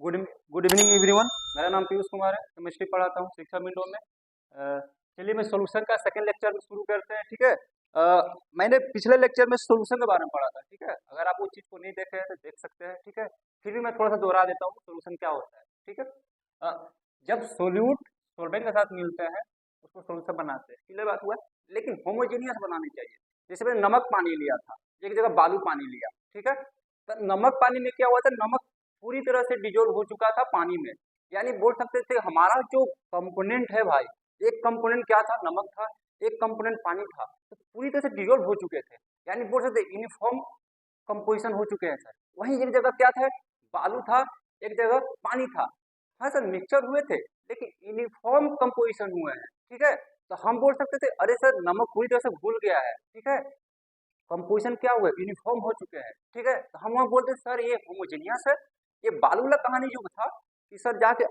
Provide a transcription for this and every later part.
Good good evening everyone. मेरा नाम पीयूष कुमार है, केमिस्ट्री पढ़ाता हूँ शिक्षा विंडो में। चलिए मैं सॉल्यूशन का सेकंड लेक्चर शुरू करते हैं, ठीक है। मैंने पिछले लेक्चर में सॉल्यूशन के बारे में पढ़ा था, ठीक है। अगर आप उस चीज़ को नहीं देखे हैं तो देख सकते हैं, ठीक है। फिर भी मैं थोड़ा सा दोहरा देता हूँ सॉल्यूशन क्या होता है, ठीक है। जब सोल्यूट सोल्वेंट के साथ मिलते हैं उसको सॉल्यूशन बनाते हैं, क्लियर बात हुआ। लेकिन होमोजेनियस बनानी चाहिए। जैसे मैंने नमक पानी लिया था, एक जगह बालू पानी लिया, ठीक है। तो नमक पानी में क्या हुआ था, नमक पूरी तरह से डिजोल्व हो चुका था पानी में। यानी बोल सकते थे हमारा जो कंपोनेंट है भाई, एक कंपोनेंट क्या था, नमक था, एक कंपोनेंट पानी था, तो पूरी तरह से डिजोल्व हो चुके थे। यानी बोल सकते यूनिफॉर्म कंपोजिशन हो चुके हैं सर। वहीं एक जगह क्या था, बालू था, एक जगह पानी था। हाँ सर, मिक्सचर हुए थे लेकिन यूनिफॉर्म कंपोजिशन हुए हैं, ठीक है। तो हम बोल सकते थे अरे सर नमक पूरी तरह से घुल गया है, ठीक है, कंपोजिशन क्या हुआ, यूनिफॉर्म हो चुके हैं, ठीक है। तो हम वहाँ बोलते सर ये होमोजेनियस है। ये बालू वाला कहानी जो था कि सर जाके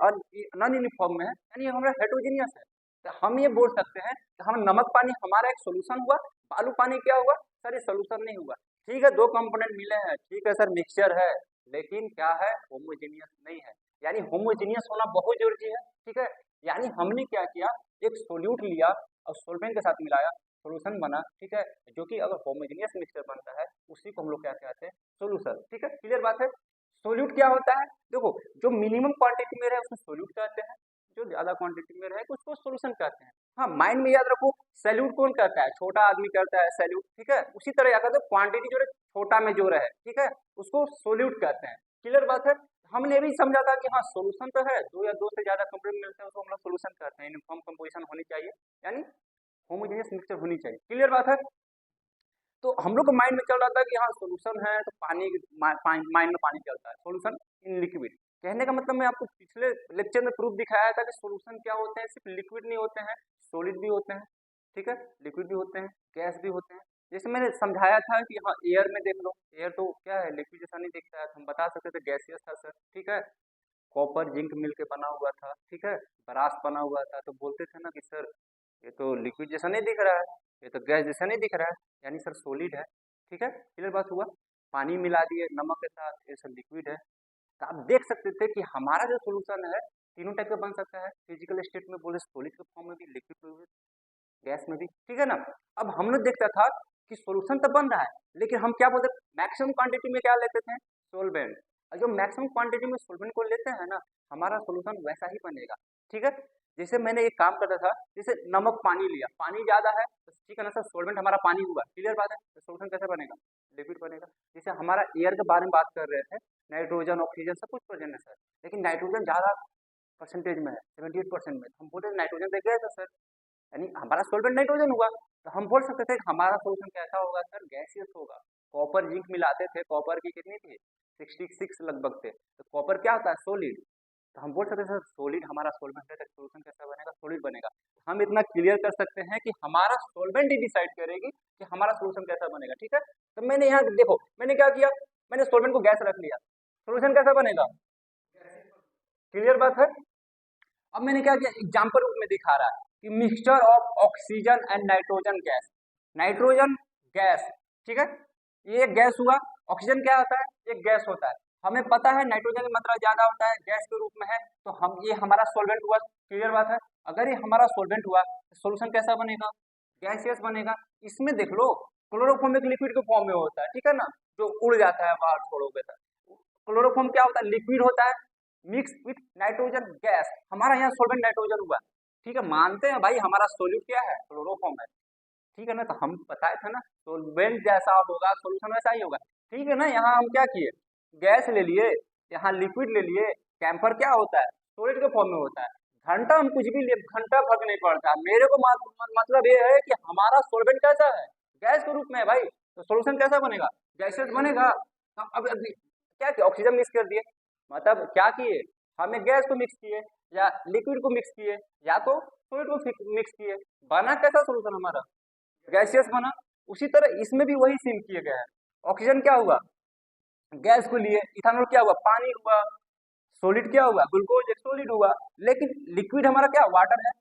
नॉन यूनिफॉर्म में है, यानी हमारा हेट्रोजेनियस है। तो हम ये बोल सकते हैं कि हम नमक पानी हमारा एक सोल्यूशन हुआ, बालू पानी क्या हुआ सर, ये सोल्यूशन नहीं हुआ। ठीक है, दो कंपोनेंट मिले हैं, ठीक है सर, मिक्सचर है, लेकिन क्या है, होमोजेनियस नहीं है। यानी होमोजेनियस होना बहुत जरूरी है, ठीक है। यानी हमने क्या किया, एक सोल्यूट लिया और सोल्वेंट के साथ मिलाया, सोल्यूशन बना, ठीक है। जो कि अगर होमोजेनियस मिक्सचर बनता है उसी को हम लोग क्या कहते हैं, सोल्यूशन, ठीक है। क्लियर बात है। सोल्यूट क्या होता है, देखो जो मिनिमम क्वांटिटी में रहे उसको सोल्यूट कहते हैं, जो ज्यादा क्वांटिटी में रहे उसको सोल्यूशन कहते हैं। हाँ, माइंड में याद रखो, सैल्यूट कौन करता है, छोटा आदमी करता है सैल्यूट, ठीक है। उसी तरह याद रखो क्वांटिटी जो रहे छोटा में जो रहे, ठीक है, उसको सोल्यूट कहते हैं। क्लियर बात है। हमने भी समझा था कि हाँ सोल्यूशन तो है, दो या दो से ज्यादा कंपोनेंट मिलते हैं उसको हम लोग सोल्यूशन कहते हैं। यूनिफॉर्म कंपोजिशन होनी चाहिए, यानी होमोजेनियस मिक्सचर होनी चाहिए। क्लियर बात है। तो हम लोग को माइंड में चल रहा था कि हाँ सोल्यूशन है तो माइंड में पानी चलता है, सोल्यूशन इन लिक्विड। कहने का मतलब मैं आपको पिछले लेक्चर में प्रूफ दिखाया था कि सोल्यूशन क्या होते हैं, सिर्फ लिक्विड नहीं होते हैं, सॉलिड भी होते हैं, ठीक है, लिक्विड भी होते हैं, गैस भी होते हैं। जैसे मैंने समझाया था कि हाँ एयर में देख लो, एयर तो क्या है, लिक्विड जैसा नहीं दिखता है, तो हम बता सकते थे गैसियस था सर, ठीक है। कॉपर जिंक मिल के बना हुआ था, ठीक है, ब्रास बना हुआ था, तो बोलते थे ना कि सर ये तो लिक्विड जैसा नहीं दिख रहा है, ये तो गैस जैसा नहीं दिख रहा है, यानी सर सॉलिड है, ठीक है। क्लियर बात हुआ। पानी मिला दिए नमक के साथ, ये सब लिक्विड है। तो आप देख सकते थे कि हमारा जो सोल्यूशन है तीनों टाइप का बन सकता है, फिजिकल स्टेट में बोले सॉलिड के फॉर्म में भी, लिक्विड में भी, गैस में भी, ठीक है ना। अब हम लोग देखता था कि सोल्यूशन तो बन रहा है, लेकिन हम क्या बोलते, मैक्सिमम क्वांटिटी में क्या लेते थे, सोलवेंट। और जो मैक्सिमम क्वांटिटी में सोलवेंट को लेते हैं ना, हमारा सोल्यूशन वैसा ही बनेगा, ठीक है। जैसे मैंने एक काम करता था, जैसे नमक पानी लिया, पानी ज्यादा है तो ठीक है ना सर, सोलवेंट हमारा पानी हुआ, क्लियर बात है, तो सोल्यूशन कैसे बनेगा, लिक्विड बनेगा। जैसे हमारा एयर के बारे में बात कर रहे थे, नाइट्रोजन ऑक्सीजन सब कुछ प्रेजेंट है सर, लेकिन नाइट्रोजन ज्यादा परसेंटेज में है, 78% में, हम बोले नाइट्रोजन देख गए सर, यानी हमारा सोल्वेंट नाइट्रोजन हुआ। तो हम बोल सकते थे कि हमारा सोल्यूशन कैसा होगा सर, गैसियस होगा। कॉपर जिंक मिलाते थे, कॉपर की कितनी थी, 66 लगभग थे, तो कॉपर क्या होता है, सोलिड। तो हम बोल सकते हैं सर सोलिड हमारा सोल्वेंट है, तो सोल्यूशन कैसा बनेगा, सोलिड बनेगा। हम इतना क्लियर कर सकते हैं कि हमारा सोल्वेंट ही डिसाइड करेगी कि हमारा सोल्यूशन कैसा बनेगा, ठीक है। तो मैंने यहाँ देखो मैंने क्या किया, मैंने सोल्वेंट को गैस रख लिया, सोल्यूशन कैसा बनेगा, क्लियर बात है। अब मैंने क्या किया, एग्जाम्पल रूप में दिखा रहा है कि mixture of oxygen and nitrogen gas, nitrogen gas, ठीक है, ये एक गैस हुआ। ऑक्सीजन क्या होता है, एक गैस होता है, हमें पता है नाइट्रोजन की मात्रा ज्यादा होता है, गैस के रूप में है, तो हम ये हमारा सोल्वेंट हुआ, क्लियर बात है। अगर ये हमारा सोल्वेंट हुआ तो सोल्यूशन कैसा बनेगा, गैसियस बनेगा। इसमें देख लो क्लोरोफॉर्म एक लिक्विड के फॉर्म में होता है, ठीक है ना, जो उड़ जाता है बाहर छोड़ोगे तो। क्लोरोफॉर्म क्या होता है, लिक्विड होता है, मिक्स विथ नाइट्रोजन गैस, हमारा यहाँ सोल्वेंट नाइट्रोजन हुआ, ठीक है। मानते हैं भाई हमारा सोल्यूट क्या है, क्लोरोफॉर्म है, ठीक है ना। तो हम बताए थे ना सोल्वेंट जैसा होगा सोल्यूशन वैसा ही होगा, ठीक है ना। यहाँ हम क्या किए, गैस ले लिए, यहाँ लिक्विड ले लिए, कैंपर क्या होता है, सॉलिड के फॉर्म में होता है। घंटा हम कुछ भी लिए, घंटा फर्क नहीं पड़ता, मेरे को मतलब ये है कि हमारा सोल्वेंट कैसा है, गैस के रूप में है भाई, तो सोल्यूशन कैसा बनेगा, गैसेस बनेगा। अब क्या किया, ऑक्सीजन मिक्स कर दिए, मतलब क्या किए, हमें गैस को मिक्स किए या लिक्विड को मिक्स किए या तो सॉलिड को मिक्स किए, बना कैसा सोल्यूशन हमारा, गैसियस बना। उसी तरह इसमें भी वही सीन किए गए हैं। ऑक्सीजन क्या हुआ, गैस को लिए, इथानॉल क्या हुआ, पानी हुआ, सॉलिड क्या हुआ, ग्लूकोज एक सॉलिड हुआ, लेकिन लिक्विड हमारा क्या, वाटर है।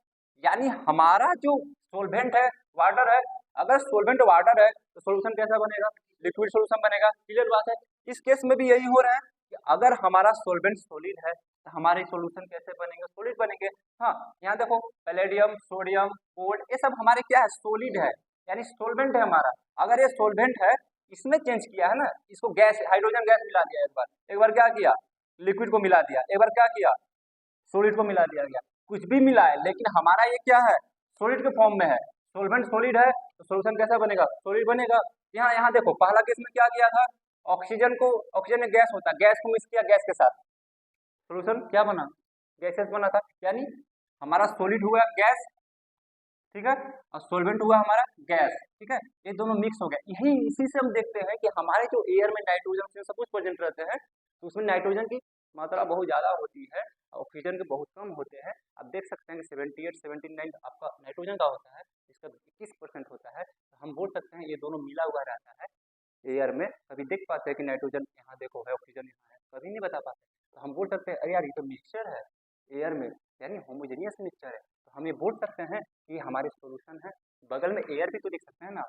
यानी हमारा जो सोल्वेंट है वाटर है, अगर सोल्वेंट वाटर है तो सोल्यूशन कैसा बनेगा, लिक्विड सोल्यूशन बनेगा, क्लियर बात है। इस केस में भी यही हो रहा है, कि अगर हमारा सॉल्वेंट सॉलिड है तो हमारे सॉल्यूशन कैसे बनेंगे, सॉलिड बनेंगे। हाँ, यहाँ देखो पैलेडियम, सोडियम, कोड, ये सब हमारे क्या है, सॉलिड है, यानी सॉल्वेंट है हमारा। अगर ये सॉल्वेंट है, इसमें चेंज किया है ना, इसको गैस, हाइड्रोजन गैस मिला दिया, एक बार क्या किया, लिक्विड को मिला दिया, एक बार क्या किया, सॉलिड को मिला दिया गया, कुछ भी मिला है, लेकिन हमारा ये क्या है, सॉलिड के फॉर्म में है, सॉल्वेंट सॉलिड है, तो सॉल्यूशन कैसा बनेगा, सॉलिड बनेगा। यहाँ यहाँ देखो पहला केस में क्या किया था, ऑक्सीजन को, ऑक्सीजन में गैस होता है, गैस को मिक्स किया गैस के साथ, सॉल्यूशन क्या बना, गैसेस बना था, यानी हमारा सॉलिड हुआ गैस, ठीक है, और सॉल्वेंट हुआ हमारा गैस, ठीक है, ये दोनों मिक्स हो गया। यही इसी से हम देखते हैं कि हमारे जो एयर में नाइट्रोजन सब कुछ प्रेजेंट रहते हैं, तो उसमें नाइट्रोजन की मात्रा बहुत ज्यादा होती है, ऑक्सीजन के बहुत कम होते हैं। आप देख सकते हैं कि 78, 79 आपका नाइट्रोजन का होता है, इसका 21% होता है। तो हम बोल सकते हैं ये दोनों मिला हुआ रहता है एयर में। कभी देख पाते हैं कि नाइट्रोजन यहाँ देखो है, ऑक्सीजन यहाँ है, कभी नहीं बता पाते। तो हम बोल सकते हैं अरे यार ये तो मिक्सचर है एयर में, यानी होमोजेनियस मिक्सचर है। तो हम ये बोल सकते हैं कि हमारे सॉल्यूशन है। बगल में एयर भी तो देख सकते हैं ना,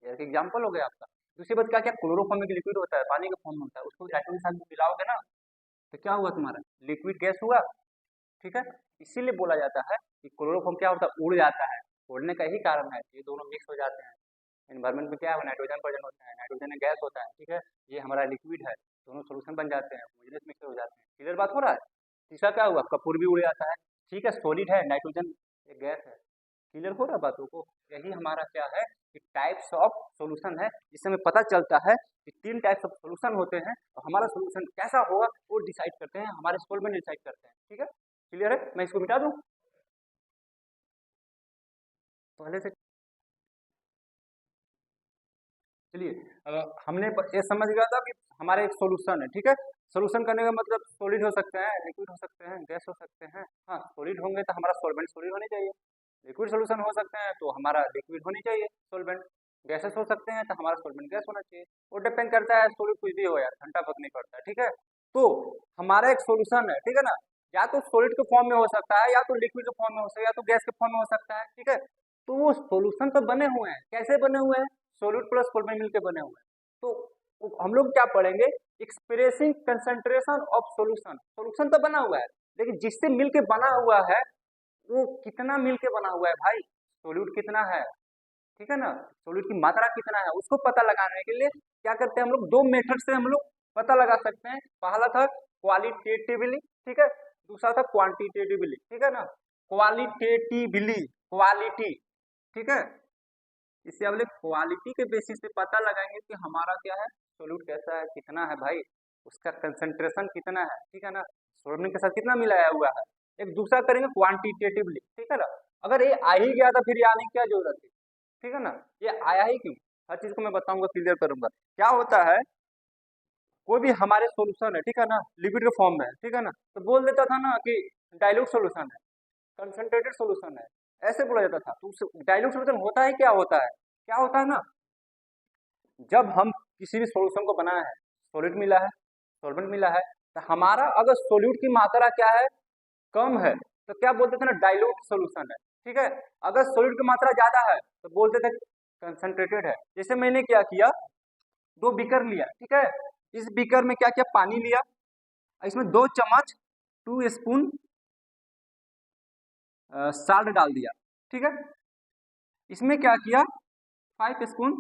एयर का एग्जाम्पल हो गया आपका। दूसरी बात क्या क्या, क्लोरोफॉर्मिक लिक्विड होता है, पानी के फॉर्म में होता है, उसको नाइट्रोजन के साथ मिलाओगे ना तो क्या हुआ तुम्हारा, लिक्विड गैस हुआ, ठीक है। इसीलिए बोला जाता है कि क्लोरोफॉर्म क्या होता है, उड़ जाता है, उड़ने का यही कारण है, ये दोनों मिक्स हो जाते हैं। एनवायरमेंट में क्या है, नाइट्रोजन प्रेजेंट होता है, नाइट्रोजन में गैस होता है, ठीक है, ये हमारा लिक्विड है, दोनों सोल्यूशन बन जाते हैं, होमोजेनियस मिक्सचर हो जाते हैं। क्लियर बात हो रहा है। तीसरा क्या हुआ, कपूर भी उड़ जाता है, ठीक है, सॉलिड है, नाइट्रोजन एक गैस है। क्लियर हो रहा है बातों को। यही हमारा क्या है कि टाइप्स ऑफ सॉल्यूशन है, जिससे हमें पता चलता है कि 3 टाइप्स ऑफ सॉल्यूशन होते हैं, और हमारा सॉल्यूशन कैसा होगा वो डिसाइड करते हैं, हमारे सॉल्वेंट डिसाइड करते हैं, ठीक है। क्लियर है, मैं इसको मिटा दूं पहले से। चलिए हमने ये समझ गया था कि हमारा एक सॉल्यूशन है, ठीक है। सॉल्यूशन करने का मतलब सॉलिड हो सकते हैं, लिक्विड हो सकते हैं, गैस हो सकते हैं। हाँ, सॉलिड होंगे तो हमारा सॉल्वेंट सॉलिड होनी चाहिए, लिक्विड सॉल्यूशन हो सकते हैं तो हमारा लिक्विड होनी चाहिए सॉल्वेंट, गैसेस हो सकते हैं तो हमारा सॉल्वेंट गैस होना चाहिए। वो डिपेंड करता है, सॉलिड कुछ भी हो यार, घंटा फर्क नहीं पड़ता है, ठीक है। तो हमारा एक सॉल्यूशन है, ठीक है ना, या तो सॉलिड के फॉर्म में हो सकता है, या तो लिक्विड के फॉर्म में हो सकता है, या तो गैस के फॉर्म में हो सकता है, ठीक है। तो वो सॉल्यूशन तो बने हुए हैं, कैसे बने हुए हैं, सॉलिड प्लस सॉल्वेंट मिलकर बने हुए हैं। तो हम लोग क्या पढ़ेंगे, expressing concentration of solution. Solution तो बना हुआ है, लेकिन जिससे मिलके बना हुआ है वो कितना मिलके बना हुआ है भाई, सोल्यूट कितना है, ठीक है ना, सोल्यूट की मात्रा कितना है, उसको पता लगाने के लिए क्या करते हैं हम लोग, 2 मेथड से हम लोग पता लगा सकते हैं। पहला था क्वालिटेटिवली, ठीक है, दूसरा था क्वांटिटेटिवली, ठीक है ना। क्वालिटेटिवली, क्वालिटी, ठीक है, इससे हम लोग क्वालिटी के बेसिस पे पता लगाएंगे कि हमारा क्या है, सोल्यूट कैसा है, कितना है भाई, उसका कंसंट्रेशन कितना है, ठीक है ना, सोल्वेंट के साथ कितना मिलाया हुआ है। एक दूसरा करेंगे क्वांटिटेटिवली, ठीक है ना। अगर ये आ ही गया था फिर ये आने की क्या जरूरत है, ठीक है ना, ये आया ही क्यों, हर चीज को मैं बताऊंगा, क्लियर करूंगा। क्या होता है, कोई भी हमारे सोल्यूशन है, ठीक है ना, लिक्विड के फॉर्म में है, ठीक है ना, तो बोल देता था ना कि डाइल्यूट सोल्यूशन है, कंसंट्रेटेड सोल्यूशन है, ऐसे बोला जाता था। तो डाइल्यूट सोल्यूशन होता है, क्या होता है, क्या होता है ना, जब हम किसी भी सॉल्यूशन को बनाया है, सॉलिड मिला है, सॉल्वेंट मिला है, तो हमारा अगर सोल्यूट की मात्रा क्या है, कम है, तो क्या बोलते थे ना, डाइल्यूट सॉल्यूशन है, ठीक है। अगर सोल्यूट की मात्रा ज्यादा है तो बोलते थे कंसंट्रेटेड है। जैसे मैंने क्या किया, 2 बीकर लिया, ठीक है, इस बीकर में क्या किया, पानी लिया, इसमें 2 चम्मच 2 स्पून साल्ट डाल दिया, ठीक है। इसमें क्या किया, 5 स्पून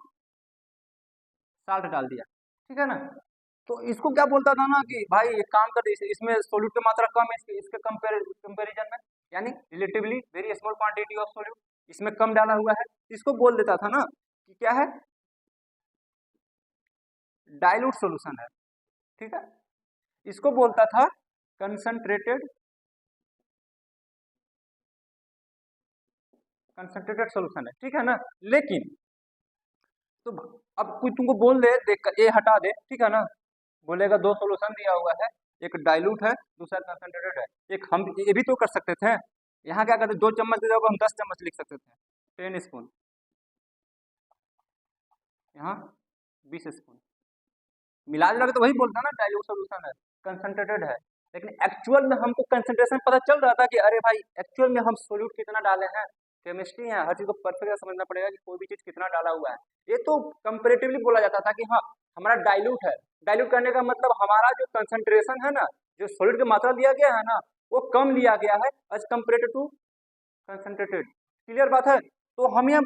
साल्ट डाल दिया, ठीक है ना। तो इसको क्या बोलता था ना कि भाई एक काम कर, इसमें सोल्यूट की मात्रा कम है, इसके कंपेरिजन में, यानी relatively very small quantity of solute, इसमें कम डाला हुआ है, इसको बोल देता था ना कि क्या है, डाइल्यूट सॉल्यूशन है, ठीक है। इसको बोलता था कंसंट्रेटेड सॉल्यूशन है, ठीक है ना। लेकिन तो अब कोई तुमको बोल दे, देख ए हटा दे, ठीक है ना, बोलेगा 2 सॉल्यूशन दिया हुआ है, एक डाइल्यूट है, दूसरा कंसंट्रेटेड है। एक हम ये भी तो कर सकते थे, यहाँ क्या करते, 2 चम्मच की जगह हम 10 चम्मच लिख सकते थे, 10 स्पून, यहाँ 20 स्पून, मिला जुला के तो वही बोलता ना डाइल्यूट सॉल्यूशन है, कंसंट्रेटेड है। लेकिन एक्चुअल में हमको कंसंट्रेशन पता चल रहा था कि अरे भाई एक्चुअल में हम सोल्यूट कितना डाले हैं, केमिस्ट्री है, हर चीज को परफेक्ट समझना पड़ेगा कि कोई भी चीज कितना डाला हुआ है। ये तो कंपेरेटिवली बोला जाता था कि हाँ हमारा डाइल्यूट है, डाइल्यूट करने का मतलब हमारा जो कंसंट्रेशन है ना, जो सॉलिड की मात्रा दिया गया है ना, वो कम लिया गया है as comparative to concentrated. Clear बात है। तो हम यहाँ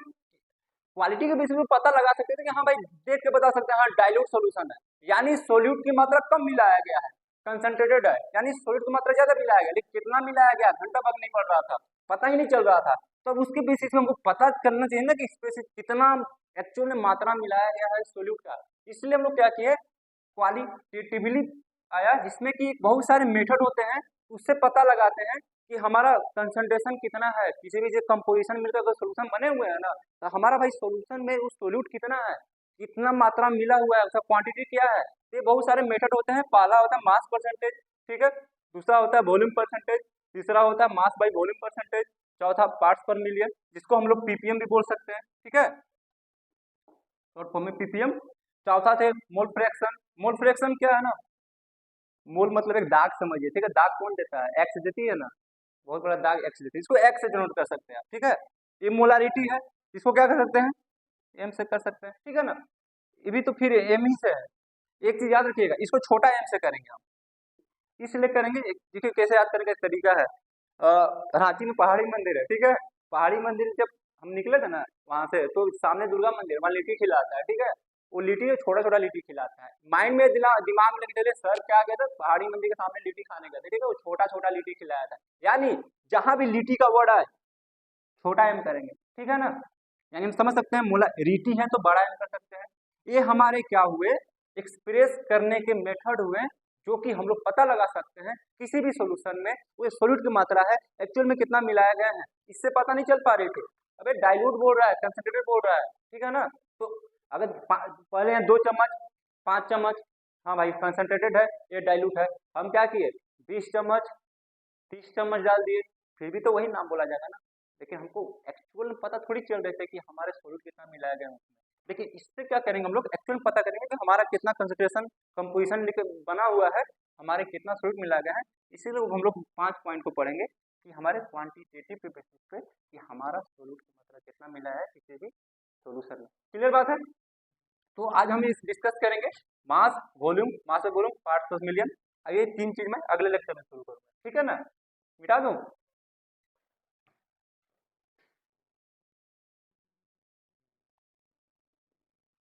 क्वालिटी के बेसिस पे पता लगा सकते थे कि हाँ भाई देख के बता सकते हैं हाँ डाइल्यूट सोल्यूशन है, यानी सोल्यूट की मात्रा कम मिलाया गया है, कंसंट्रेटेड है यानी सोल्यूट की मात्रा ज्यादा मिलाया गया, लेकिन कितना मिलाया गया घंटा भाग नहीं पड़ रहा था, पता ही नहीं चल रहा था। तो अब उसके बेसिस में हमको पता करना चाहिए ना कि इसमें कितना एक्चुअल में मात्रा मिलाया गया है सोल्यूट का। इसलिए हम लोग क्या किए, क्वालिटेटिवली आया जिसमें कि बहुत सारे मेथड होते हैं, उससे पता लगाते हैं कि हमारा कंसंट्रेशन कितना है, किसी भी जो कंपोजिशन मिलकर अगर सोल्यूशन बने हुए हैं ना, तो हमारा भाई सोल्यूशन में उस सोल्यूट कितना है, कितना मात्रा मिला हुआ है, उसका क्वांटिटी क्या है। ये बहुत सारे मेथड होते हैं। पहला होता है मास परसेंटेज, ठीक है, दूसरा होता है वॉल्यूम परसेंटेज, तीसरा होता है मास बाई वॉल्यूम परसेंटेज, चौथा पार्ट्स पर मिलियन, जिसको हम लोग पीपीएम भी बोल सकते हैं, ठीक है, शॉर्ट फॉर्म में पीपीएम। चौथा थे मोल फ्रैक्शन। मोल फ्रैक्शन क्या है ना, मोल मतलब एक दाग समझिए, ठीक है, दाग कौन देता है, एक्स देती है ना, बहुत बड़ा दाग एक्स देती है, इसको एक्स से डिनोट कर सकते हैं, ठीक है। ये मोलारिटी है, इसको क्या कर सकते हैं, एम से कर सकते हैं, ठीक है ना। ये भी तो फिर एम ही से है। एक चीज याद रखिएगा, इसको छोटा एम से करेंगे हम, इसलिए करेंगे, देखिए कैसे याद करने का एक तरीका है। रांची में पहाड़ी मंदिर है, ठीक है, पहाड़ी मंदिर जब हम निकले थे ना वहां से, तो सामने दुर्गा मंदिर, वहाँ लिट्टी खिलाता है, ठीक है, वो लिट्टी छोटा छोटा लिट्टी खिलाता है। माइंड में दिमाग में लगे चले सर क्या गए थे पहाड़ी मंदिर के सामने लिट्टी खाने गए थे, ठीक है, वो छोटा छोटा लिट्टी खिलाया था, यानी जहां भी लिट्टी का वर्ड आए छोटा एम करेंगे, ठीक है ना। यानी हम समझ सकते हैं मोला रीटी है तो बड़ा एम कर सकते हैं। ये हमारे क्या हुए, एक्सप्रेस करने के मेथड हुए, जो कि हम लोग पता लगा सकते हैं किसी भी सॉल्यूशन में वो सोल्यूट की मात्रा है एक्चुअल में कितना मिलाया गया है, इससे पता नहीं चल पा रही थी। अबे डाइल्यूट बोल रहा है, कंसंट्रेटेड बोल रहा है, ठीक है ना। तो अगर पहले यहाँ 2 चम्मच 5 चम्मच, हाँ भाई कंसंट्रेटेड है, ये डाइल्यूट है, हम क्या किए 20 चम्मच 30 चम्मच डाल दिए, फिर भी तो वही नाम बोला जाएगा ना, लेकिन हमको एक्चुअल में पता थोड़ी चल रहे थे कि हमारे सोल्यूट कितना मिलाया गया उसमें। लेकिन इससे क्या करेंगे हम लोग, एक्चुअल पता करेंगे कि हमारा कितना कंसंट्रेशन कंपोजिशन बना हुआ है, हमारे कितना सोल्यूट मिला गया है। इसीलिए हम लोग 5 पॉइंट को पढ़ेंगे कि हमारे क्वांटिटेटिव के बेसिस पे कि हमारा सोल्यूट की मात्रा कितना मिला है किसी भी सोल्यूशन में। क्लियर बात है। तो आज हम इस डिस्कस करेंगे मास वॉल्यूम, मास और वॉल्यूम, पार्ट्स पर मिलियन। ये 3 चीज मैं अगले लेक्चर में शुरू करूंगा, ठीक है ना, मिटा दूं।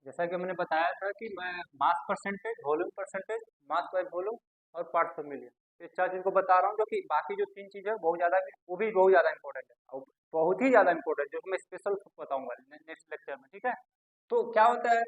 जैसा कि मैंने बताया था कि मैं mass percentage, volume percentage, mass by volume और पार्ट्स पर मिलियन, ये 4 चीज को बता रहा हूँ, जो कि बाकी जो 3 चीज है बहुत ज्यादा, वो भी बहुत ज्यादा इंपॉर्टेंट है और बहुत ही ज्यादा इंपॉर्टेंट, जो कि मैं स्पेशल बताऊंगा नेक्स्ट लेक्चर में, ठीक है। तो क्या होता है,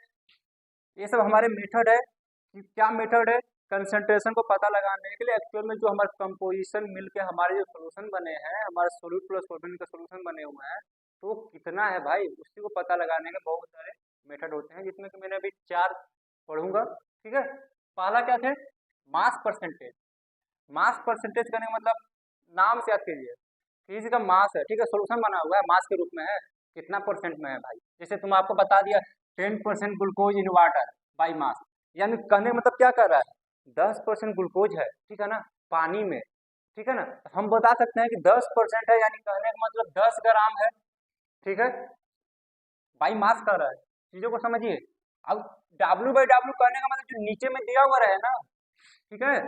ये सब हमारे मेथड है कि क्या मेथड है, कंसंट्रेशन को पता लगाने के लिए एक्चुअल में जो हमारे कंपोजिशन मिलके हमारे जो सोल्यूशन बने हैं, हमारे सोल्यूट प्लस सॉल्वेंट के सोल्यूशन बने हुए हैं, तो कितना है भाई उसी को पता लगाने के बहुत सारे मेथड होते हैं, जिसमें कि मैंने अभी 4 पढ़ूंगा, ठीक है। पहला क्या थे, मास परसेंटेज। मास परसेंटेज करने का मतलब नाम से याद कीजिए, किसी का मास है, ठीक है, सोल्यूशन बना हुआ है मास के रूप में है, कितना परसेंट में है भाई, जैसे तुम आपको बता दिया 10% glucose in water by mass, यानी कहने का मतलब क्या कर रहा है 10% ग्लूकोज है, ठीक है ना, पानी में, ठीक है ना, हम बता सकते हैं कि 10% है, यानी कहने का मतलब 10 ग्राम है, ठीक है, बाई मास कर रहा है, चीजों को समझिए। अब W बाई W कहने का मतलब जो नीचे में दिया हुआ रहे ना, ठीक है,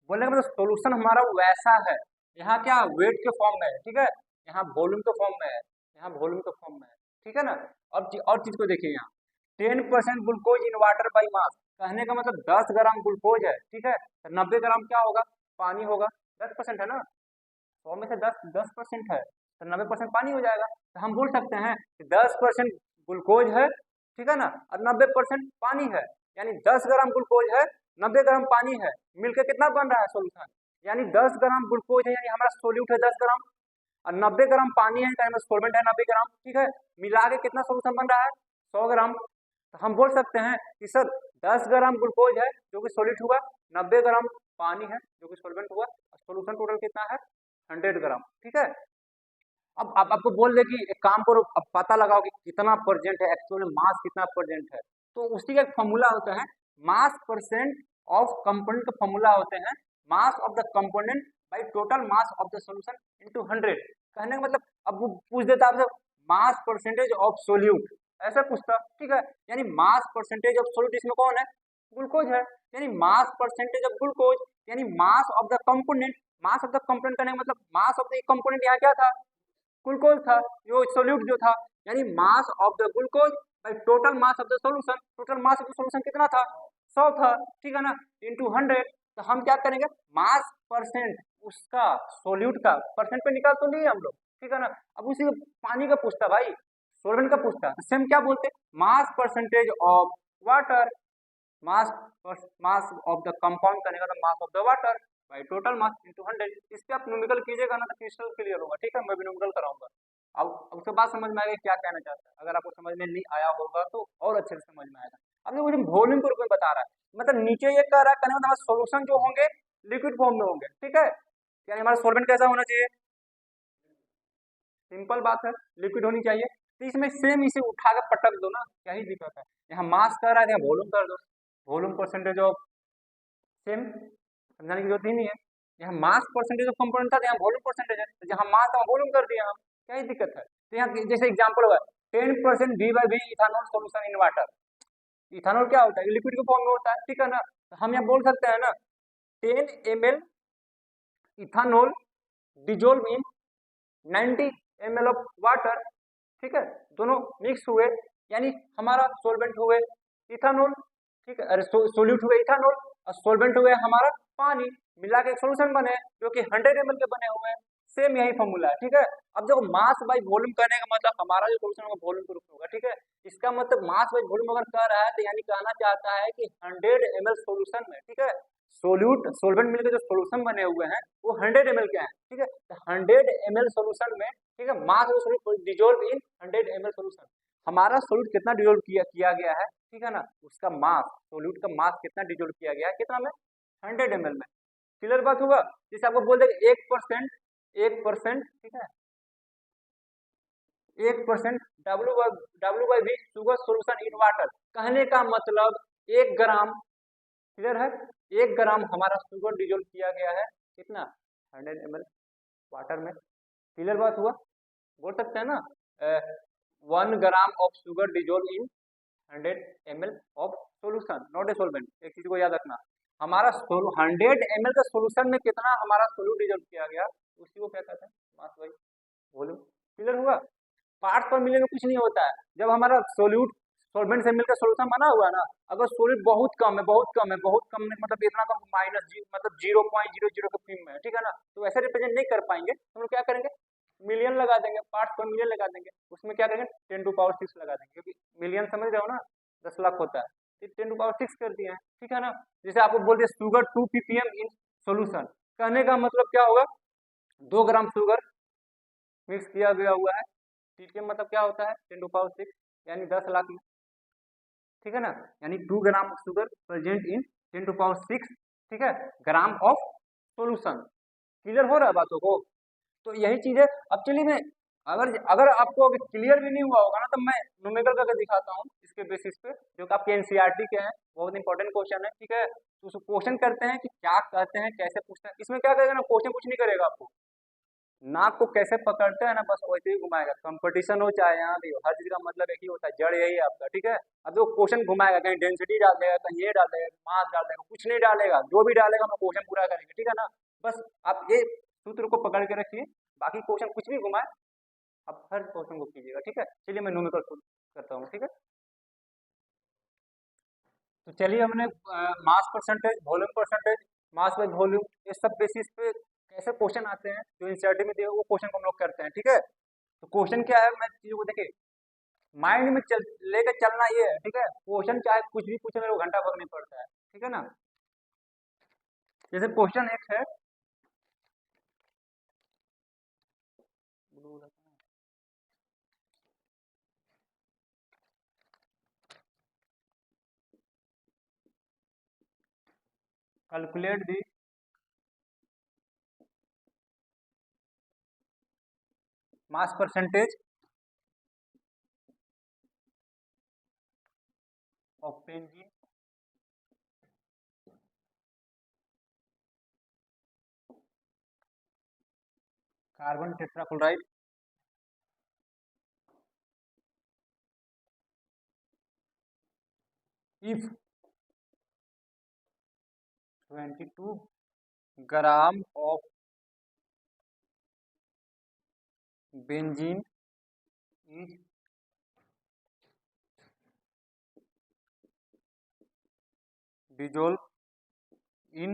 बोलने का मतलब सोल्यूशन हमारा वैसा है, यहाँ क्या वेट के फॉर्म में है, ठीक है, यहाँ वॉल्यूम के फॉर्म में है, यहाँ वॉल्यूम के फॉर्म में है, ठीक है ना। और चीज को देखिए, यहाँ 10% glucose in water by mass, कहने का मतलब 10 ग्राम ग्लूकोज है, ठीक है, तो 90 ग्राम क्या होगा, पानी होगा, 10% है ना, 100 में से 10% है तो 90% पानी हो जाएगा। तो हम बोल सकते हैं कि 10% ग्लूकोज है, ठीक है ना, और 90% पानी है, यानी 10 ग्राम ग्लूकोज है, 90 ग्राम पानी है, मिलकर कितना बन रहा है सोल्यूशन, यानी 10 ग्राम ग्लूकोज है, यानी हमारा सोल्यूट है 10 ग्राम, और 90 ग्राम पानी है, यानी सोलवेंट है 90 ग्राम, ठीक है, मिला के कितना सोल्यूशन बन रहा है 100 ग्राम। तो हम बोल सकते हैं कि सर 10 ग्राम ग्लूकोज है जो कि सॉलिड हुआ, 90 ग्राम पानी है जो कि सोलवेंट हुआ, सोल्यूशन टोटल कितना है 100 ग्राम, ठीक है। अब आपको बोल दे कि एक काम करो, अब पता लगाओ कि कितना परसेंट है एक्चुअल में, मास कितना परसेंट है, तो उसी का एक फॉर्मूला होता है मास परसेंट ऑफ कंपोनेंट का फॉर्मूला होते हैं मास of the component by total mass of the solution into 100। कहने का मतलब अब वो पूछ देता आपसे मास परसेंटेज ऑफ सोल्यूट, ऐसा पूछता, ठीक है। यानी मास परसेंटेज ऑफ सोल्यूट, इसमें कौन है, ग्लूकोज है। यानी मास परसेंटेज ऑफ ग्लूकोज, यानी मास of the component, mass of the component करने का मतलब मास ऑफ द कंपोनेंट यहाँ क्या था, ग्लूकोज था, जो सोल्यूट जो था। यानी मास of the glucose by total mass of the solution, total mass of the solution कितना था, 100 था, ठीक है ना, इनटू 100। तो हम क्या करेंगे, मास परसेंट उसका सोल्यूट का परसेंट पे निकाल तो नहीं हम लोग, ठीक है ना। अब उसी पानी का पूछता भाई, सोल्वेंट का पूछता, तो सेम क्या बोलते, mass percentage of water, mass mass of the compound करने का, मास of the water by total mass into 100। इस पे आप न्यूमेरिकल कीजिएगा ना तो क्रिस्टल क्लियर होगा, ठीक है। मैं भी न्यूमेरिकल कराऊंगा। अब उसके बाद समझ में आएगा क्या कहना चाहता है। अगर आपको समझ में नहीं आया होगा तो और अच्छे से समझ में आएगा। अब देखो मुझे वॉल्यूम के रूप में बता रहा है, मतलब नीचे ये कह रहा है, कहने का मतलब सोल्यूशन जो होंगे लिक्विड फॉर्म में होंगे, ठीक है। यानी हमारा सोल्वेंट कैसा होना चाहिए, सिंपल बात है, लिक्विड होनी चाहिए। तो इसमें सेम इसे उठा के पटक दो ना, क्या ही दिक्कत है। यहाँ मास कर रहा है, यहाँ वॉल्यूम कर दो, वॉल्यूम परसेंटेज ऑफ सेम, समझाने की जरूरत ही नहीं है। यहाँ मास परसेंटेज ऑफ कंपोनेंट था, तो यहाँ वॉल्यूम परसेंटेज है, तो जहाँ मास था वॉल्यूम कर दिया हम, क्या ही दिक्कत है। तो यहाँ जैसे एग्जाम्पल होगा 10% V/V ethanol solution in water. Ethanol क्या होता है, लिक्विड के फॉर्म में होता है, ठीक है ना। तो हम यहाँ बोल सकते हैं ना 10 ml ethanol dissolve in 90 ml of water, ठीक है। दोनों मिक्स हुए, यानी हमारा सोल्वेंट हुए इथानॉल, ठीक है, अरे सोल्यूट हुए इथानॉल और सोल्वेंट हुए हमारा पानी, मिला के एक सोल्यूशन बने जो कि 100 ml के बने हुए हैं। सेम यही फॉर्मूला है, ठीक है। अब देखो मास बाई वॉल्यूम करने का मतलब हमारा जो सोल्यूशन होगा वॉल्यूम के रूप में होगा, ठीक है। इसका मतलब मास बाई वॉल्यूम अगर कर रहा है तो यानी कहना चाहता है कि 100 ml सोल्यूशन में, ठीक है, सोल्यूट सोल्वेंट मिलकर जो सोल्यूशन बने हुए हैं वो 100 ml के हैं, ठीक है। तो 100 ml सोल्यूशन में, ठीक है, mass of solute dissolve in 100 ml solution, हमारा सोल्यूट कितना डिजोल्व किया गया है, ठीक है ना, उसका मास, सोल्यूट का मास कितना डिजोल्व किया गया है, कितना में, 100 ml में। क्लियर बात होगा। जैसे आपको बोल देंगे 1%, 1%, ठीक है, 1% W/V sugar solution in water, कहने का मतलब 1 ग्राम, क्लियर है, 1 ग्राम हमारा शुगर डिजोल्व किया गया है, कितना, 100 ml वाटर में। क्लियर बात हुआ, बोल सकते हैं ना 1 gram of sugar dissolve in 100 ml of solution, not a सोल्वेंट। एक चीज को याद रखना, हमारा 100 ml का सोल्यूशन में कितना हमारा सोल्यूट डिजोल्व किया गया, उसी को क्या कहते हैं, मास बाई वॉल्यूम। क्लियर हुआ। पार्ट पर मिलने में कुछ नहीं होता है। जब हमारा सोल्यूट सोल्वेंट से मिलकर सोल्यूशन बना हुआ है ना, अगर सोल्यूट बहुत कम है, बहुत कम है, बहुत कम है, मतलब इतना कम मतलब 0.00 के पीम में है, ठीक है ना, तो वैसे रिप्रेजेंट नहीं कर पाएंगे। हम लोग क्या करेंगे, मिलियन लगा देंगे, पार्ट पर मिलियन लगा देंगे, उसमें क्या करेंगे 10⁻6 लगा देंगे, क्योंकि मिलियन समझ रहे हो ना, 10 लाख होता है, 10⁻6 कर दिए हैं, ठीक है ना। जैसे आपको बोल दिया शुगर 2 ppm इन सोल्यूशन, कहने का मतलब क्या होगा, 2 ग्राम शुगर मिक्स किया गया हुआ है, ppm मतलब क्या होता है 10⁻6, यानी 10 लाख में, ठीक है ना। यानी 2 ग्राम शुगर प्रेजेंट इन 10⁻6, ठीक है, ग्राम ऑफ सोल्यूशन। क्लियर हो रहा है बातों को। तो यही चीज है। अब चलिए मैं, अगर अगर आपको अगर क्लियर भी नहीं हुआ होगा ना, तो मैं न्यूमेरिकल करके दिखाता हूँ इसके बेसिस पे, जो कि आपके एनसीईआरटी के हैं, बहुत इंपॉर्टेंट क्वेश्चन है, ठीक है। तो उसको क्वेश्चन करते हैं कि क्या कहते हैं, कैसे पूछते हैं। इसमें क्या करेगा ना, क्वेश्चन कुछ नहीं करेगा, आपको नाक को कैसे पकड़ते हैं ना, बस वैसे ही घुमाएगा। कंपटीशन हो चाहे यहाँ भी हो, हर चीज का मतलब एक ही होता है, जड़ यही है आपका, ठीक है। अब जो क्वेश्चन घुमाएगा, कहीं डेंसिटी डाल देगा, कहीं ये डाल देगा, मास डाल देगा, कुछ नहीं डालेगा, जो भी डालेगा हम क्वेश्चन पूरा करेंगे, ठीक है ना। बस आप ये सूत्र को पकड़ के रखिए, बाकी क्वेश्चन कुछ भी घुमाए आप हर क्वेश्चन को कीजिएगा, ठीक है। चलिए मैं न्यूमेरिकल करता हूँ, ठीक है। तो चलिए हमने mass percentage, volume percentage, mass by volume, ये सब बेसिस पे कैसे क्वेश्चन आते हैं जो एनसीईआरटी में दिए वो क्वेश्चन को हम लोग करते हैं, ठीक है। तो क्वेश्चन क्या है, मैं चीजों को देखिए माइंड में लेकर चलना ये है, ठीक है। क्वेश्चन चाहे कुछ भी पूछे, मेरे को घंटा भर नहीं पड़ता है, ठीक है ना। जैसे क्वेश्चन एक है, calculate the mass percentage of benzene carbon tetrachloride if 22 gram of benzene is dissolved in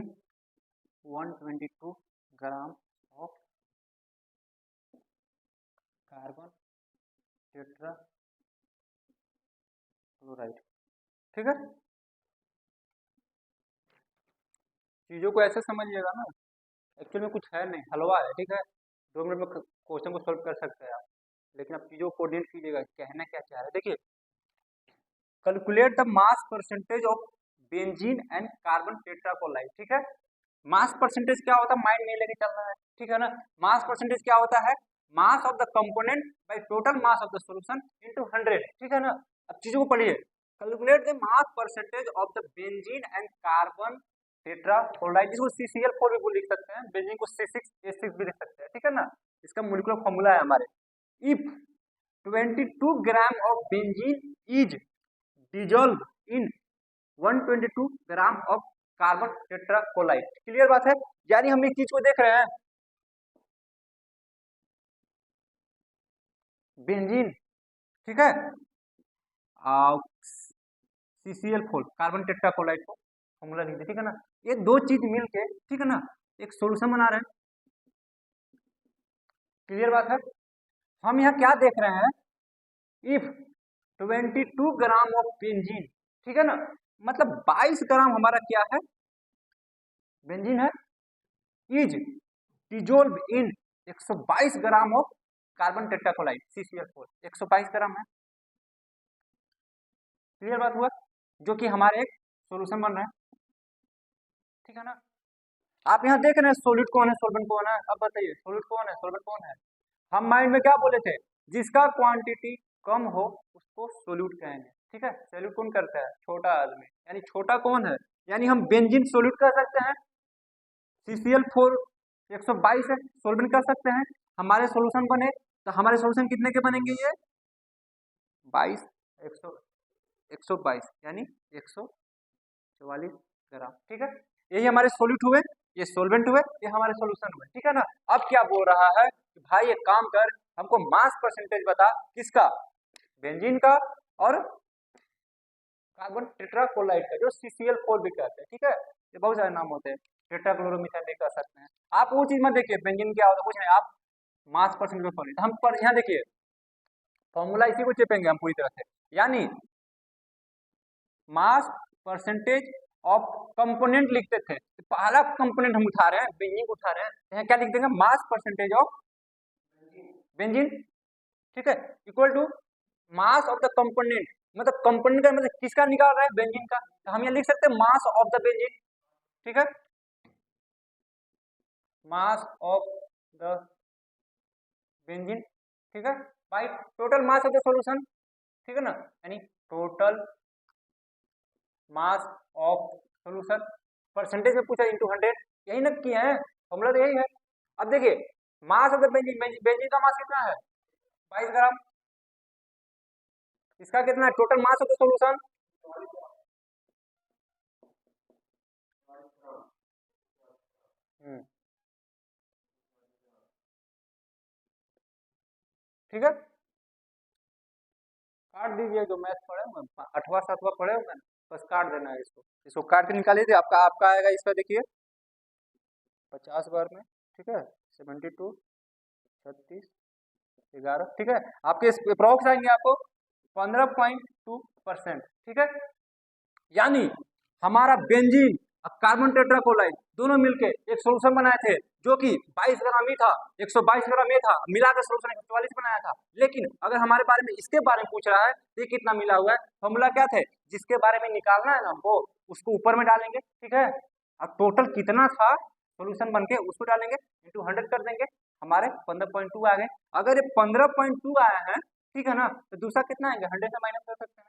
122 gram of carbon tetra chloride. ठीक है, चीजों को ऐसे समझिएगा ना, एक्चुअली में कुछ है नहीं, हलवा है। ठीक है, 2 मिनट में क्वेश्चन को सॉल्व कर सकते हैं आप, लेकिन आप चीजों को कोऑर्डिनेट कीजिएगा, कहना क्या चाह रहे हैं। देखिए, calculate the mass percentage of benzene and carbon tetrachloride. ठीक है, मास परसेंटेज क्या होता है, माइंड नहीं लेके चलना है। ठीक है ना, मास परसेंटेज क्या होता है, mass of the component by total mass of the solution into 100। ठीक है ना, अब चीजों को पढ़िए। Calculate the mass percentage of the benzene and carbon tetrachloride, जिसको CCl4 भी लिख सकते हैं, बेंजीन को C6H6 भी लिख सकते हैं। ठीक है ना, इसका मोलिकुलर फॉर्मूला है हमारे, if 22 gram of benzene is dissolve in 122 gram of carbon tetrachloride. Clear बात है, यानी हम एक चीज को देख रहे हैं, बेंजीन, ठीक है, CCl4 कार्बन टेट्राक्लोराइड को फॉर्मूला लिख दे। ठीक है ना, ये दो चीज मिलके, ठीक है ना, एक सॉल्यूशन बना रहे हैं। क्लियर बात है, हम यहाँ क्या देख रहे हैं, इफ 22 ग्राम ऑफ बेंजीन, ठीक है ना, मतलब 22 ग्राम हमारा क्या है, बेंजीन है, is dissolve in 122 gram of carbon tetrachloride CCl4, 122 ग्राम है। क्लियर बात हुआ, जो कि हमारे एक सॉल्यूशन बन रहा है। ठीक है ना, आप यहाँ देख रहे हैं सोल्यूट कौन है, सोल्वेंट कौन है, अब बताइए सोल्यूट कौन है, सोल्वेंट कौन है। हम माइंड में क्या बोले थे, जिसका क्वांटिटी कम हो उसको सोल्यूट कहेंगे। ठीक है, सोल्यूट कौन करता है, छोटा आदमी, यानी छोटा कौन है, यानी हम बेंजीन सोल्यूट कर सकते हैं, CCl4 122 है, सोल्वेंट कर सकते हैं, हमारे सॉल्यूशन बने, तो हमारे सॉल्यूशन कितने के बनेंगे, ये 22 122 यानी 144 ग्राम। ठीक है, यही हमारे सोल्यूट हुए, ये सोल्वेंट हुए, ये हमारे सॉल्यूशन हुए। ठीक है ना, अब क्या बोल रहा है कि भाई एक काम कर, हमको मास परसेंटेज बता, किसका, बेंजीन का और कार्बन टेट्राक्लोराइड का, जो CCl4 भी कहते हैं। ठीक है, ये बहुत सारे नाम होते हैं, टेट्राक्लोरोमीथेन भी कह सकते हैं। आप वो चीज मत देखिए, बेंजीन क्या होता है कुछ नहीं, आप मास परसेंटेज में हम पर यहाँ देखिए फॉर्मूला इसी को चेपेंगे हम पूरी तरह से, यानी मास परसेंटेज ऑफ कंपोनेंट लिखते थे, तो पहला कंपोनेंट हम उठा रहे हैं, बेंजीन को उठा रहे हैं, यहाँ क्या लिख देंगे, मास परसेंटेज ऑफ बेंजीन। ठीक है, equal to mass of the component, मतलब कंपोनेंट का मतलब किसका निकाल रहे हैं, बेंजीन का, तो हम यहाँ लिख सकते हैं मास ऑफ द बेंजीन। ठीक है, मास ऑफ द बेंजीन, ठीक है, by total mass of the solution. ठीक है ना, यानी total mass of solution, percentage में पूछा इनटू 100, यही ना किए हैं, फॉर्मूला तो यही है। अब देखिए मास ऑफ द बेंजीन, बेंजीन का मास कितना है 22 ग्राम, इसका कितना है total mass of the solution, ठीक है, काट दीजिए, जो मैथ पढ़े होंगे 8वां 7वां पढ़े होंगे, बस काट देना है इसको, इसको काट के निकालिए थे, आपका आपका आएगा इसका, देखिए 50 बार में, ठीक है, 72 36 11, ठीक है, आपके अप्रोक्स आएंगे आपको 15.2%। ठीक है, यानी हमारा बेंजीन और कार्बन टेट्राक्लोराइड दोनों मिलके एक सॉल्यूशन बनाए थे, जो कि 22 ग्राम ही था, 122 ग्राम ये था, मिलाकर सॉल्यूशन 144 बनाया था। लेकिन अगर हमारे बारे में इसके बारे में पूछ रहा है, ये कितना मिला हुआ है, फॉर्मूला क्या थे, जिसके बारे में निकालना है ना हमको, उसको ऊपर में डालेंगे। ठीक है, अब टोटल कितना था सोल्यूशन बन के, उसको डालेंगे, इंटू 100 कर देंगे, हमारे 15.2 आ गए। अगर ये 15.2 आया है, ठीक है ना, तो दूसरा कितना आएंगे, 100 से माइनस कर सकते हैं।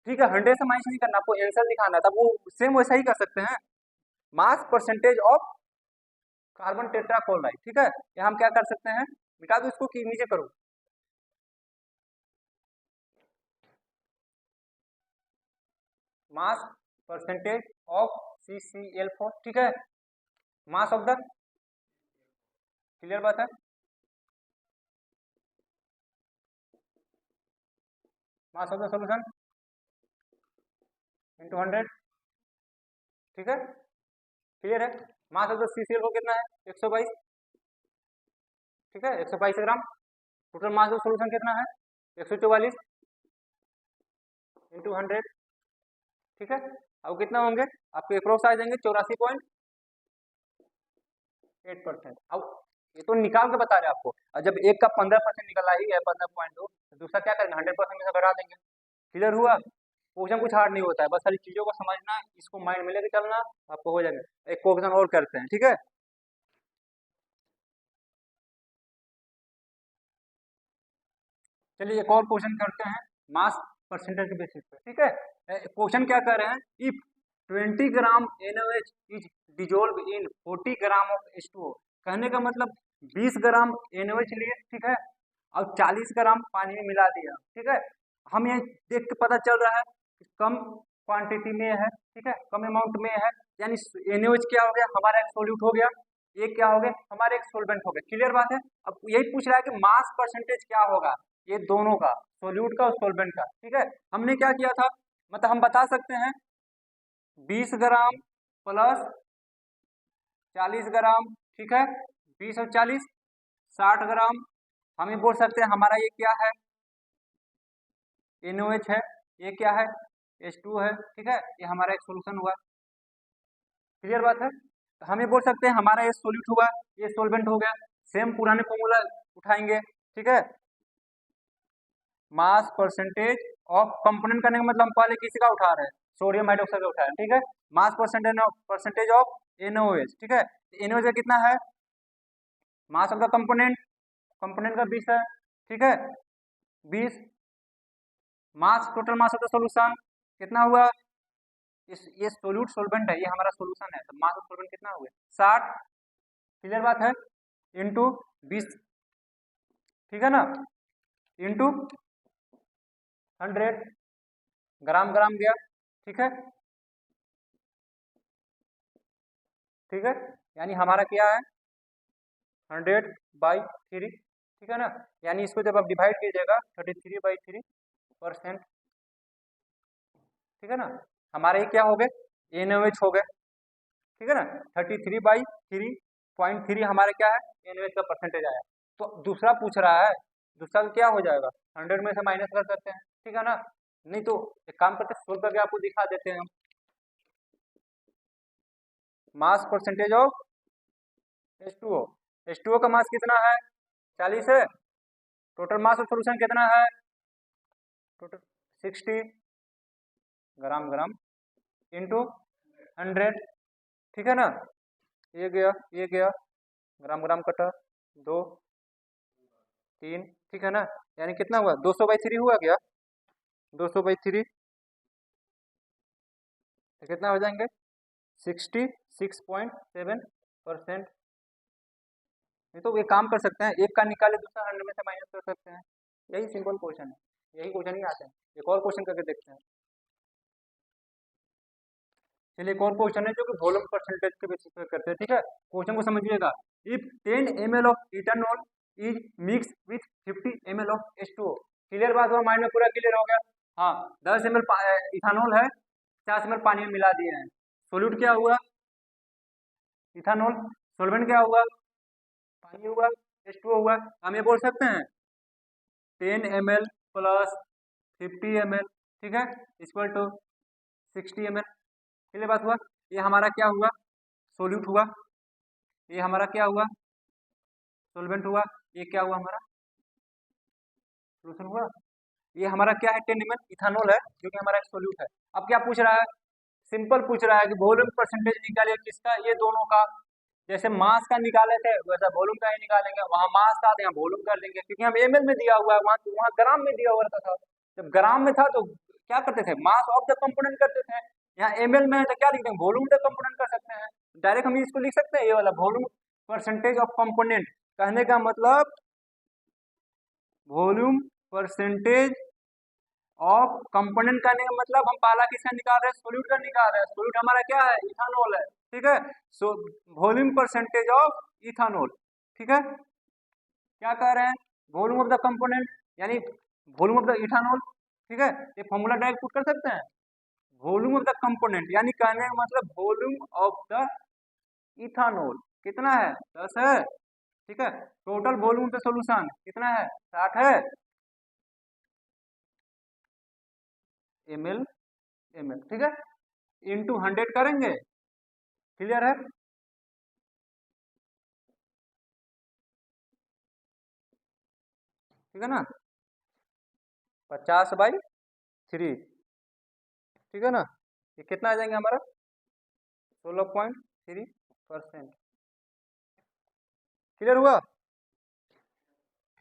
ठीक है, 100 से माइनस नहीं करना, आपको आंसर दिखाना था, वो सेम वैसा ही कर सकते हैं, mass percentage of carbon tetrachloride. ठीक है, ये हम क्या कर सकते हैं, मिटा दो इसको कि नीचे करो, मास परसेंटेज ऑफ CCl4, ठीक है, मास ऑफ द, क्लियर बात है, mass of the solution into 100, ठीक है, क्लियर है। मास ऑफ द CCl4 कितना है, 122, ठीक है, 122 ग्राम। टोटल मास ऑफ सॉल्यूशन कितना है, 144 इंटू 100, ठीक है। अब कितना होंगे आपके अप्रोक्स आ जाएंगे 84.8%। अब ये तो निकाल के बता रहे हैं आपको, और जब एक का 15% निकला ही है 15.2, तो दूसरा क्या करेंगे 100% में से घटा देंगे। क्लियर हुआ, क्वेश्चन कुछ हार्ड नहीं होता है, बस सारी चीजों को समझना, इसको माइंड में लेके चलना, आपको हो जाएगा। एक क्वेश्चन और करते हैं, ठीक है। चलिए एक और क्वेश्चन करते हैं मास परसेंटेज के बेसिस पे, ठीक है। क्वेश्चन क्या कर रहे हैं, if 20 gram NaOH is dissolve in 40 gram of H2O, कहने का मतलब 20 ग्राम NaOH लिए, ठीक है, और 40 ग्राम पानी में मिला दिया, ठीक है। हम ये देख के पता चल रहा है कि कम क्वांटिटी में है, ठीक है, कम अमाउंट में है, यानी NaOH क्या हो गया, हमारा एक सोल्यूट हो गया, ये क्या हो गया, हमारे एक सोल्वेंट हो गया। क्लियर बात है। अब यही पूछ रहा है कि मास परसेंटेज क्या होगा ये दोनों का, सोल्यूट का और सोल्वेंट का, ठीक है। हमने क्या किया था, मतलब हम बता सकते हैं 20 ग्राम प्लस 40 ग्राम, ठीक है, 20 और 40 60 ग्राम। हम ये बोल सकते हैं हमारा ये क्या है, NaOH है, ये क्या है, H2 है, ठीक है, ये हमारा एक सोल्यूशन हुआ। क्लियर बात है। तो हम ये बोल सकते हैं हमारा ये सोल्यूट हुआ, ये सोल्वेंट हो गया। सेम पुराने फॉर्मूला उठाएंगे, ठीक है। मास परसेंटेज ऑफ कंपोनेंट करने का मतलब हम पहले किसी का उठा रहे हैं, सोडियम हाइड्रोक्साइड का उठा रहे हैं, ठीक है। मास परसेंटेज ऑफ NaOH, ठीक है। NaOH का कितना है, mass of the component, component का 20 है, ठीक है, 20 mass, total mass of the solution कितना हुआ, ये सोल्यूट सोल्वेंट है, ये हमारा सॉल्यूशन है, तो मास ऑफ सोल्वेंट कितना हुआ 60। क्लियर बात है, इंटू 20, ठीक है ना, इंटू 100, ग्राम ग्राम गया, ठीक है, ठीक है, यानी हमारा क्या है 100/3, ठीक है ना, यानी इसको जब आप डिवाइड कीजिएगा 33/3%, ठीक है ना, हमारे ये क्या हो गए NaOH हो गए, ठीक है ना, 33/3.3 हमारे क्या है NaOH का परसेंटेज आया। तो दूसरा पूछ रहा है, दूसरा तो क्या हो जाएगा 100 में से माइनस कर सकते हैं, ठीक है ना, नहीं तो एक काम करते हैं सोल्व करके आपको दिखा देते हैं हम। Mass percentage of H2O, H2O का मास कितना है 40 है, टोटल मास ऑफ सॉल्यूशन कितना है, टोटल 60 ग्राम ग्राम इंटू 100, ठीक है ना, ये गया ये गया, ग्राम ग्राम कटा 2 3, ठीक है ना, यानी कितना हुआ 200/3 हुआ क्या, 200/3 तो कितना हो जाएंगे 66.7%। नहीं तो ये काम कर सकते हैं, एक का निकाले दूसरा 100 में से माइनस कर सकते हैं, यही सिंपल क्वेश्चन है, यही क्वेश्चन ही आते हैं। एक और क्वेश्चन करके देखते हैं। चलिए एक और क्वेश्चन है जो कि वॉल्यूम परसेंटेज के बेसिस पे करते हैं, ठीक है। क्वेश्चन को समझिएगा, if 10 ml of ethanol is mix with 50 ml of H2O। Clear बात हुआ, माइंड में पूरा क्लियर हो गया। हाँ, 10 ml इथेनॉल है, 50 ml पानी में मिला दिए हैं, सोल्यूट क्या हुआ इथेनॉल, सोल्वेंट क्या हुआ पानी हुआ, H2O हुआ। हम ये बोल सकते हैं 10 ml प्लस 50 ml, ठीक है, इक्वल टू 60 ml। क्लियर बात हुआ, ये हमारा क्या हुआ सोल्यूट हुआ, ये हमारा क्या हुआ सोल्वेंट हुआ, ये क्या हुआ हमारा सोल्यूशन हुआ। ये हमारा क्या है 10 ml इथेनॉल है जो कि हमारा एक सोल्यूट है। अब क्या पूछ रहा है, सिंपल पूछ रहा है कि वॉल्यूम परसेंटेज निकालिए किसका, ये दोनों का। जैसे मास का निकाले थे वैसा वॉल्यूम का ही निकालेंगे, वहां मास था तो यहाँ वॉल्यूम कर देंगे, क्योंकि हम एमएल में दिया हुआ है, वहां ग्राम में दिया हुआ रहता था। जब ग्राम में था तो क्या करते थे मास ऑफ द कंपोनेंट करते थे, यहाँ एमएल में है तो क्या लिखते हैं वॉल्यूम द कंपोनेंट कर सकते हैं, डायरेक्ट हम इसको लिख सकते हैं ये वाला वॉल्यूम परसेंटेज ऑफ कंपोनेंट। कहने का मतलब वॉल्यूम परसेंटेज ऑफ कंपोनेंट का नहीं मतलब हम पहला किसका निकाल रहे हैं, सोल्यूट का निकाल रहे हैं। सोल्यूट हमारा क्या है, इथानॉल है, ठीक है। So volume percentage of ethanol, ठीक है। क्या कह रहे हैं, वॉल्यूम ऑफ द कंपोनेंट यानी वॉल्यूम ऑफ द इथानॉल, ठीक है। ये फॉर्मूला डायरेक्ट पुट कर सकते हैं, वॉल्यूम ऑफ द कंपोनेंट यानी कहने का मतलब वॉल्यूम ऑफ द इथानॉल कितना है, 10 है, ठीक है। Total volume of the solution कितना है, 60 है, ml ml, ठीक है। इनटू 100 करेंगे, क्लियर है। ठीक है ना, 50/3, ठीक है ना। ये कितना आ जाएंगे हमारा, 16.3%, क्लियर हुआ,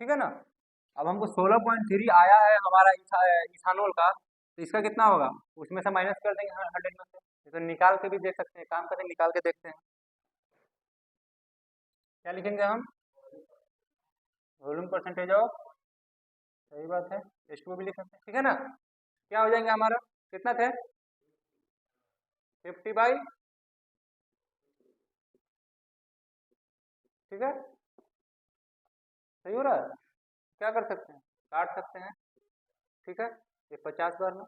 ठीक है ना। अब हमको 16.3 आया है हमारा इथानॉल का, तो इसका कितना होगा, उसमें से माइनस कर देंगे 100 में से। ये तो निकाल के भी देख सकते हैं, काम करके निकाल के देखते हैं, क्या लिखेंगे हम, वॉल्यूम परसेंटेज ऑफ, सही बात है, H2O भी लिख सकते हैं, ठीक है ना। क्या हो जाएंगे हमारा, कितना थे, 50/, ठीक है, सही हो रहा है। क्या कर सकते हैं, काट सकते हैं, ठीक है। ये 50 बार में,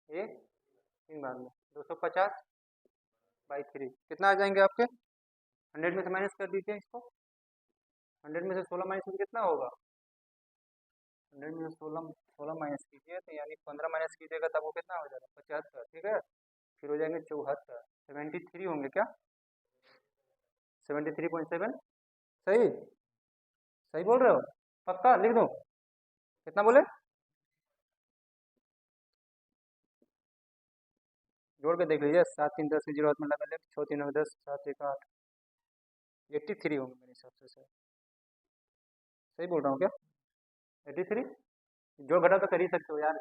ये 3 बार में, 250/3 कितना आ जाएंगे आपके, 100 में से माइनस कर दीजिए इसको, 100 में से 16 माइनस कीजिए कितना होगा, 100 में से 16 माइनस कीजिए तो यानी 15 माइनस कीजिएगा तब वो कितना हो जाएगा, 75, ठीक है। फिर हो जाएंगे 74, 73 होंगे क्या, 73.7, सही, सही बोल रहे हो, पक्का लिख दो, कितना बोले, जोड़ के देख लीजिए, 7 3 10 जीरो हाथ में लगा ले, 6 3 9 10 7 1 8, 83 होंगे मेरे हिसाब से सर, सही बोल रहा हूँ क्या, 83, जोड़ घटा तो कर ही सकते हो यार,